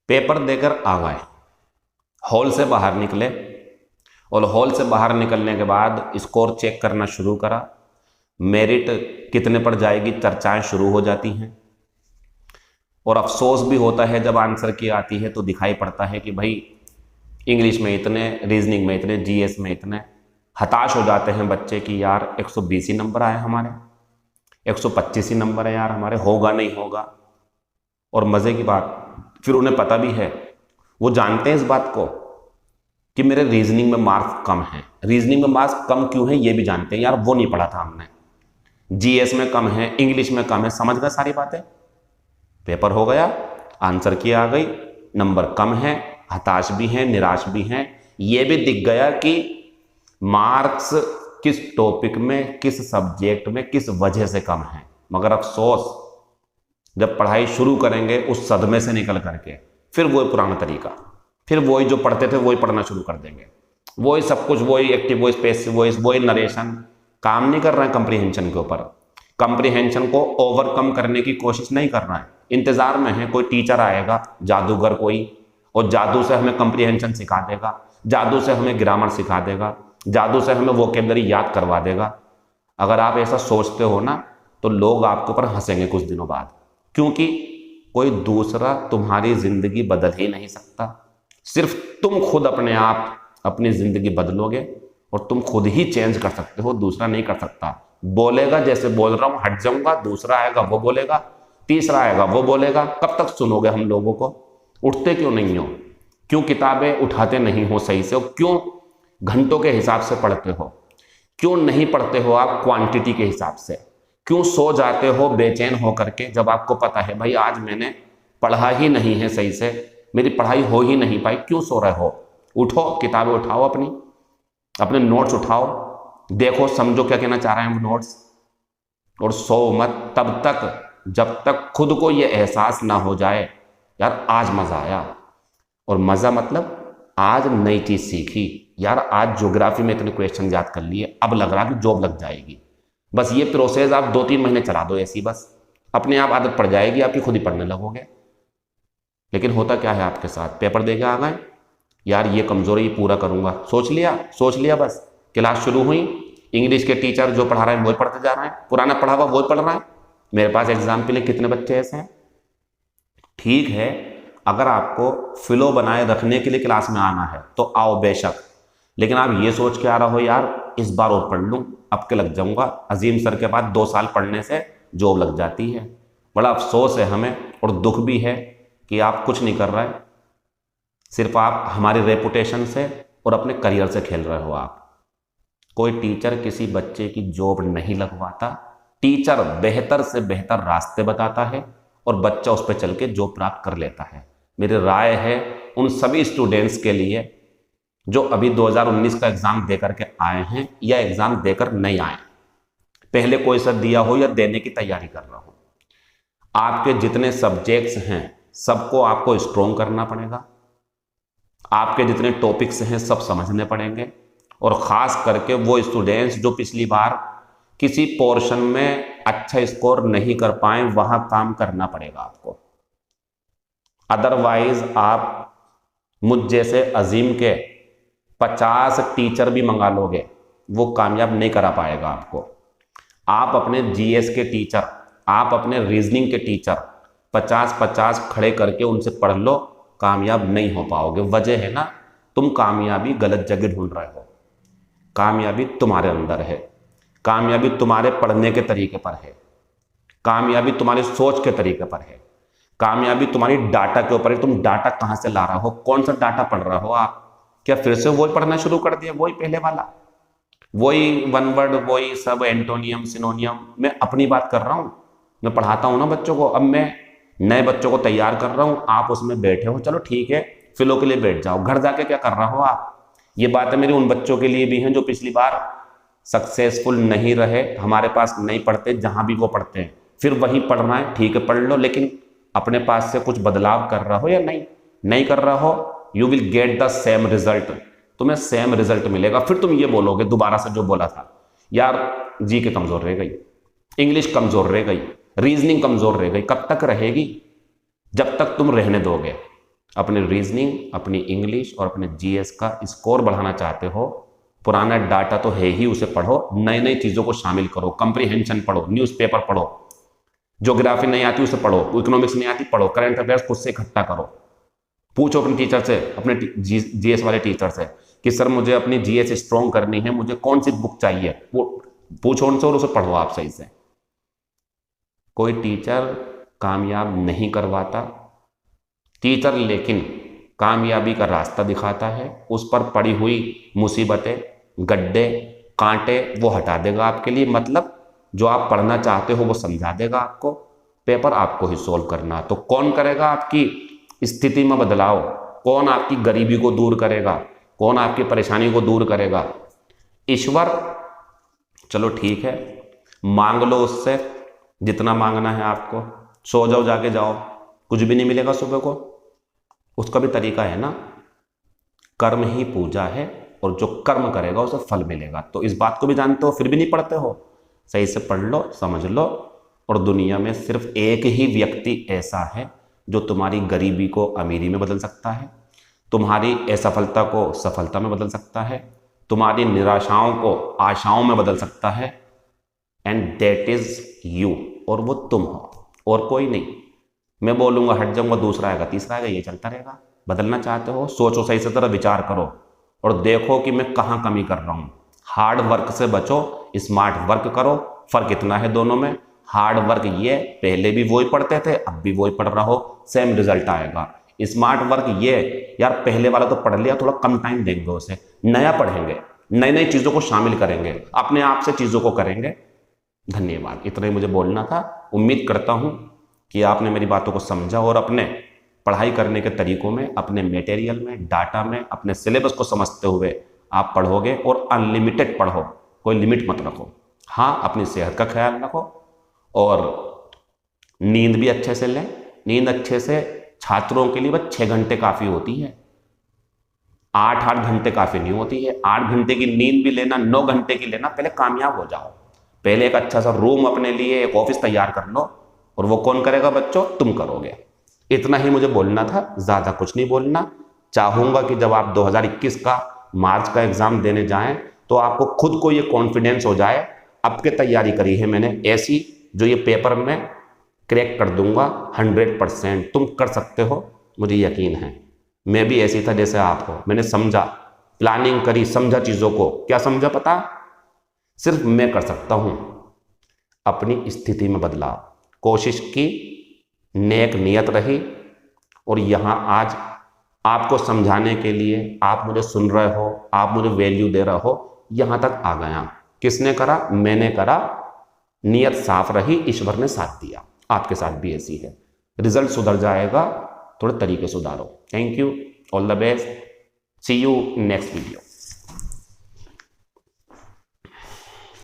Paper देकर आ गए, hall से बाहर निकले और हॉल से बाहर निकलने के बाद स्कोर चेक करना शुरू करा। मेरिट कितने पर जाएगी चर्चाएं शुरू हो जाती हैं और अफसोस भी होता है जब आंसर की आती है तो दिखाई पड़ता है कि भाई इंग्लिश में इतने, रीजनिंग में इतने, जीएस में इतने। हताश हो जाते हैं बच्चे कि यार 120 ही नंबर आए हमारे, 125 ही नंबर है यार हमारे, होगा नहीं होगा। और मज़े की बात, फिर उन्हें पता भी है, वो जानते हैं इस बात को कि मेरे रीजनिंग में मार्क्स कम हैं। रीजनिंग में मार्क्स कम क्यों हैं ये भी जानते हैं, यार वो नहीं पढ़ा था हमने। जीएस में कम है, इंग्लिश में कम है, समझ गए सारी बातें। पेपर हो गया, आंसर की आ गई, नंबर कम है, हताश भी हैं, निराश भी हैं। ये भी दिख गया कि मार्क्स किस टॉपिक में, किस सब्जेक्ट में, किस वजह से कम है। मगर अफसोस, जब पढ़ाई शुरू करेंगे उस सदमे से निकल करके फिर वही पुराना तरीका, फिर वही जो पढ़ते थे वही पढ़ना शुरू कर देंगे, वही सब कुछ, वही एक्टिव वॉइस, पैसिव वॉइस, वही नरेशन। काम नहीं कर रहे हैं कंप्रीहेंशन के ऊपर, कंप्रीहेंशन को ओवरकम करने की कोशिश नहीं कर रहा है। इंतजार में है कोई टीचर आएगा, जादूगर कोई, और जादू से हमें कंप्रीहेंशन सिखा देगा, जादू से हमें ग्रामर सिखा देगा, जादू से हमें वोकेबलरी याद करवा देगा। अगर आप ऐसा सोचते हो ना तो लोग आपके ऊपर हंसेंगे कुछ दिनों बाद, क्योंकि कोई दूसरा तुम्हारी जिंदगी बदल ही नहीं सकता। सिर्फ तुम खुद अपने आप अपनी जिंदगी बदलोगे और तुम खुद ही चेंज कर सकते हो, दूसरा नहीं कर सकता। बोलेगा जैसे बोल रहा हूं, हट जाऊंगा, दूसरा आएगा वो बोलेगा, तीसरा आएगा वो बोलेगा। कब तक सुनोगे हम लोगों को? उठते क्यों नहीं हो? क्यों किताबें उठाते नहीं हो सही से? क्यों घंटों के हिसाब से पढ़ते हो? क्यों नहीं पढ़ते हो आप क्वांटिटी के हिसाब से? क्यों सो जाते हो बेचैन हो करके जब आपको पता है भाई आज मैंने पढ़ा ही नहीं है सही से, मेरी पढ़ाई हो ही नहीं पाई? क्यों सो रहे हो? उठो, किताबें उठाओ, अपने नोट्स उठाओ, देखो समझो क्या कहना चाह रहे हैं वो नोट्स, और सो मत तब तक जब तक खुद को ये एहसास ना हो जाए यार आज मजा आया। और मजा मतलब आज नई चीज सीखी, यार आज ज्योग्राफी में इतने क्वेश्चन याद कर लिए, अब लग रहा कि जॉब लग जाएगी। बस ये प्रोसेस आप 2-3 महीने चला दो ऐसी, बस अपने आप आदत पड़ जाएगी आपकी, खुद ही पढ़ने लगोगे। लेकिन होता क्या है आपके साथ? पेपर दे के आ गए, यार ये कमजोरी पूरा करूंगा, सोच लिया, बस क्लास शुरू हुई, इंग्लिश के टीचर जो पढ़ा रहे हैं वही पढ़ते जा रहे हैं, पुराना पढ़ा हुआ वही पढ़ रहा है। मेरे पास एग्जाम के लिए कितने बच्चे ऐसे हैं। ठीक है, अगर आपको फ्लो बनाए रखने के लिए क्लास में आना है तो आओ बेशक, लेकिन आप ये सोच के आ रहे हो यार इस बार और पढ़ लूँ, अब के लग जाऊंगा। अजीम सर के बाद 2 साल पढ़ने से जॉब लग जाती है। बड़ा अफसोस है हमें और दुख भी है कि आप कुछ नहीं कर रहे, सिर्फ आप हमारी रेपुटेशन से और अपने करियर से खेल रहे हो। आप कोई टीचर किसी बच्चे की जॉब नहीं लगवाता, टीचर बेहतर से बेहतर रास्ते बताता है और बच्चा उस पर चल के जॉब प्राप्त कर लेता है। मेरी राय है उन सभी स्टूडेंट्स के लिए जो अभी 2019 का एग्जाम देकर के आए हैं या एग्जाम देकर नहीं आए, पहले कोई सा दिया हो या देने की तैयारी कर रहा हो, आपके जितने सब्जेक्ट्स हैं सबको आपको स्ट्रॉन्ग करना पड़ेगा। आपके जितने टॉपिक्स हैं सब समझने पड़ेंगे, और ख़ास करके वो स्टूडेंट्स जो पिछली बार किसी पोर्शन में अच्छा स्कोर नहीं कर पाए, वहां काम करना पड़ेगा आपको। अदरवाइज आप मुझ जैसे अजीम के 50 टीचर भी मंगा लोगे, वो कामयाब नहीं करा पाएगा आपको। आप अपने जीएस के टीचर, आप अपने रीजनिंग के टीचर 50-50 खड़े करके उनसे पढ़ लो, कामयाब नहीं हो पाओगे। वजह है ना, तुम कामयाबी गलत जगह ढूंढ रहे हो। कामयाबी तुम्हारे अंदर है, कामयाबी तुम्हारे पढ़ने के तरीके पर है, कामयाबी तुम्हारी सोच के तरीके पर है, कामयाबी तुम्हारी डाटा के ऊपर है। तुम डाटा कहाँ से ला रहे हो, कौन सा डाटा पढ़ रहे हो आप? क्या फिर से वही पढ़ना शुरू कर दिया, वही पहले वाला, वही वन वर्ड, वही सब एंटोनियम सिनोनियम? मैं अपनी बात कर रहा हूँ, मैं पढ़ाता हूँ ना बच्चों को, अब मैं नए बच्चों को तैयार कर रहा हूँ, आप उसमें बैठे हो, चलो ठीक है फिलो के लिए बैठ जाओ। घर जाके क्या कर रहा हो आप? ये बातें मेरी उन बच्चों के लिए भी हैं जो पिछली बार सक्सेसफुल नहीं रहे, हमारे पास नहीं पढ़ते, जहां भी वो पढ़ते हैं फिर वहीं पढ़ना है। ठीक है पढ़ लो, लेकिन अपने पास से कुछ बदलाव कर रहा हो या नहीं कर रहा हो, you will get the same result, तुम्हें सेम रिजल्ट मिलेगा। फिर तुम ये बोलोगे दोबारा से जो बोला था, यार जी के कमजोर रह गई, इंग्लिश कमजोर रह गई, रीजनिंग कमजोर रह गई। कब तक रहेगी? जब तक तुम रहने दोगे। अपने रीजनिंग, अपनी इंग्लिश और अपने जीएस का स्कोर बढ़ाना चाहते हो, पुराना डाटा तो है ही, उसे पढ़ो, नई नई चीज़ों को शामिल करो, कंप्रीहेंशन पढ़ो, न्यूज़पेपर पढ़ो, ज्योग्राफी नहीं आती उसे पढ़ो, इकोनॉमिक्स नहीं आती पढ़ो, करंट अफेयर्स खुद से इकट्ठा करो, पूछो अपने टीचर से, अपने जीएस वाले टीचर से कि सर मुझे अपनी जीएस स्ट्रॉन्ग करनी है, मुझे कौन सी बुक चाहिए, पूछो उनसे और उसे पढ़ो आप सही से। कोई टीचर कामयाब नहीं करवाता, टीचर लेकिन कामयाबी का रास्ता दिखाता है, उस पर पड़ी हुई मुसीबतें, गड्ढे, कांटे वो हटा देगा आपके लिए, मतलब जो आप पढ़ना चाहते हो वो समझा देगा आपको, पेपर आपको ही सोल्व करना। तो कौन करेगा आपकी स्थिति में बदलाव, कौन आपकी गरीबी को दूर करेगा, कौन आपकी परेशानी को दूर करेगा? ईश्वर। चलो ठीक है, मांग लो उससे जितना मांगना है आपको, सो जाओ, जाके जाओ, कुछ भी नहीं मिलेगा सुबह को, उसका भी तरीका है ना, कर्म ही पूजा है और जो कर्म करेगा उसे फल मिलेगा। तो इस बात को भी जानते हो फिर भी नहीं पढ़ते हो, सही से पढ़ लो, समझ लो। और दुनिया में सिर्फ एक ही व्यक्ति ऐसा है जो तुम्हारी गरीबी को अमीरी में बदल सकता है, तुम्हारी असफलता को सफलता में बदल सकता है, तुम्हारी निराशाओं को आशाओं में बदल सकता है, एंड दैट इज यू, और वो तुम हो और कोई नहीं। मैं बोलूँगा हट जाऊँगा, दूसरा आएगा, तीसरा आएगा, ये चलता रहेगा। बदलना चाहते हो, सोचो, सही से तरह विचार करो और देखो कि मैं कहाँ कमी कर रहा हूँ। हार्ड वर्क से बचो, स्मार्ट वर्क करो। फर्क इतना है दोनों में, हार्ड वर्क ये पहले भी वही पढ़ते थे, अब भी वही पढ़ रहा हो, सेम रिजल्ट आएगा। स्मार्ट वर्क ये यार पहले वाला तो पढ़ लिया, थोड़ा कम टाइम देंगे उसे, नया पढ़ेंगे, नई नई चीज़ों को शामिल करेंगे, अपने आप से चीज़ों को करेंगे। धन्यवाद, इतना ही मुझे बोलना था। उम्मीद करता हूँ कि आपने मेरी बातों को समझा और अपने पढ़ाई करने के तरीकों में, अपने मटेरियल में, डाटा में, अपने सिलेबस को समझते हुए आप पढ़ोगे और अनलिमिटेड पढ़ो, कोई लिमिट मत रखो। हाँ, अपनी सेहत का ख्याल रखो और नींद भी अच्छे से लें। नींद अच्छे से छात्रों के लिए बस 6 घंटे काफ़ी होती है, 8 घंटे काफ़ी नहीं होती है। 8 घंटे की नींद भी लेना, 9 घंटे की लेना, पहले कामयाब हो जाओ। पहले एक अच्छा सा रूम अपने लिए, एक ऑफिस तैयार कर लो, और वो कौन करेगा बच्चों? तुम करोगे। इतना ही मुझे बोलना था, ज़्यादा कुछ नहीं बोलना। चाहूँगा कि जब आप 2021 का मार्च का एग्ज़ाम देने जाएं तो आपको खुद को ये कॉन्फिडेंस हो जाए, अब के तैयारी करी है मैंने ऐसी, जो ये पेपर में क्रैक कर दूंगा 100%। तुम कर सकते हो, मुझे यकीन है। मैं भी ऐसी था जैसे आप हो, मैंने समझा, प्लानिंग करी, समझा चीज़ों को। क्या समझा पता? सिर्फ मैं कर सकता हूँ अपनी स्थिति में बदलाव। कोशिश की, नेक नियत रही, और यहाँ आज आपको समझाने के लिए आप मुझे सुन रहे हो, आप मुझे वैल्यू दे रहे हो, यहाँ तक आ गया। किसने करा? मैंने करा। नियत साफ रही, ईश्वर ने साथ दिया। आपके साथ भी ऐसी है। रिजल्ट सुधर जाएगा, थोड़े तरीके सुधारो। Thank you, all the best, see you next video.